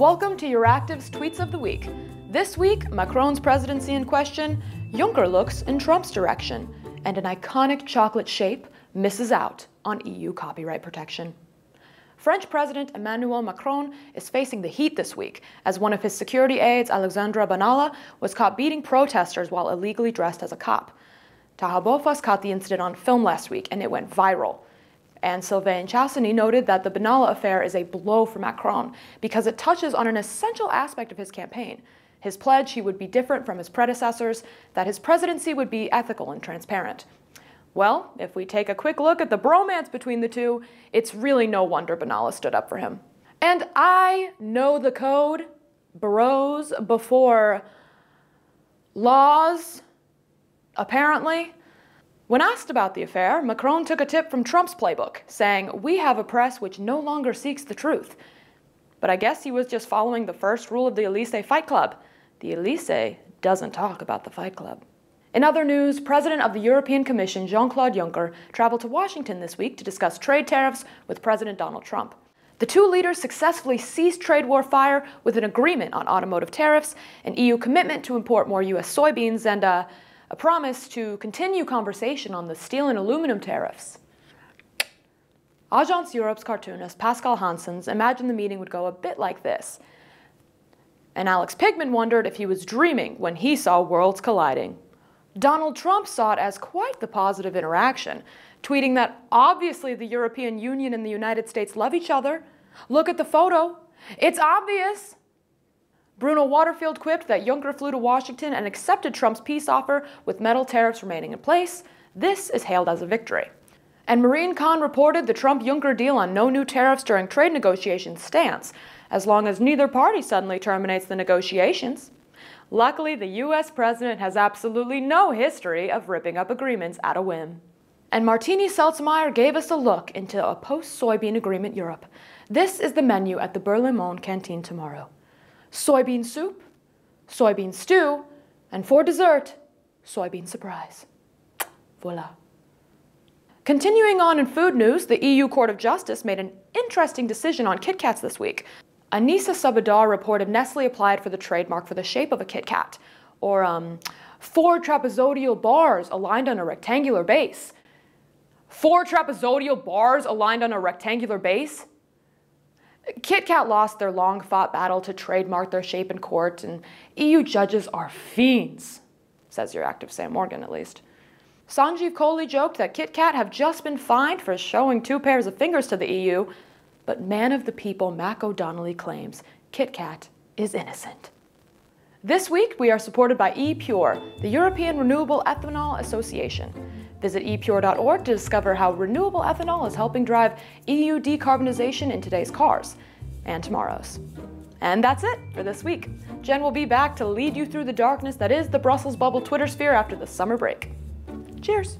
Welcome to Euractiv's Tweets of the Week. This week, Macron's presidency in question, Juncker looks in Trump's direction, and an iconic chocolate shape misses out on EU copyright protection. French President Emmanuel Macron is facing the heat this week, as one of his security aides, Alexandre Benalla, was caught beating protesters while illegally dressed as a cop. Taha Bofas caught the incident on film last week, and it went viral. And Sylvain Chassany noted that the Benalla affair is a blow for Macron because it touches on an essential aspect of his campaign, his pledge he would be different from his predecessors, that his presidency would be ethical and transparent. Well, if we take a quick look at the bromance between the two, it's really no wonder Benalla stood up for him. And I know the code, bros before laws, apparently. When asked about the affair, Macron took a tip from Trump's playbook, saying, "We have a press which no longer seeks the truth." But I guess he was just following the first rule of the Elysee Fight Club. The Elysee doesn't talk about the Fight Club. In other news, President of the European Commission, Jean-Claude Juncker, traveled to Washington this week to discuss trade tariffs with President Donald Trump. The two leaders successfully ceased trade war fire with an agreement on automotive tariffs, an EU commitment to import more U.S. soybeans, and a promise to continue conversation on the steel and aluminum tariffs. Agence Europe's cartoonist Pascal Hansens imagined the meeting would go a bit like this. And Alex Pigman wondered if he was dreaming when he saw worlds colliding. Donald Trump saw it as quite the positive interaction, tweeting that obviously the European Union and the United States love each other. Look at the photo. It's obvious. Bruno Waterfield quipped that Juncker flew to Washington and accepted Trump's peace offer with metal tariffs remaining in place. This is hailed as a victory. And Marine Khan reported the Trump-Juncker deal on no new tariffs during trade negotiations stands, as long as neither party suddenly terminates the negotiations. Luckily, the U.S. president has absolutely no history of ripping up agreements at a whim. And Martini Seltzemeyer gave us a look into a post-soybean agreement Europe. This is the menu at the Berlaymont canteen tomorrow. Soybean soup, soybean stew, and for dessert, soybean surprise. Voila. Continuing on in food news, the EU Court of Justice made an interesting decision on Kit Kats this week. Anisa Subedar reported Nestlé applied for the trademark for the shape of a Kit Kat, or 4 trapezoidal bars aligned on a rectangular base. 4 trapezoidal bars aligned on a rectangular base? Kit Kat lost their long-fought battle to trademark their shape in court, and EU judges are fiends, says Euractiv Sam Morgan at least. Sanjeev Kohli joked that Kit Kat have just been fined for showing 2 pairs of fingers to the EU, but man of the people Mac O'Donnelly claims Kit Kat is innocent. This week we are supported by ePure, the European Renewable Ethanol Association. Visit epure.org to discover how renewable ethanol is helping drive EU decarbonization in today's cars and tomorrow's. And that's it for this week. Jen will be back to lead you through the darkness that is the Brussels bubble Twitter sphere after the summer break. Cheers!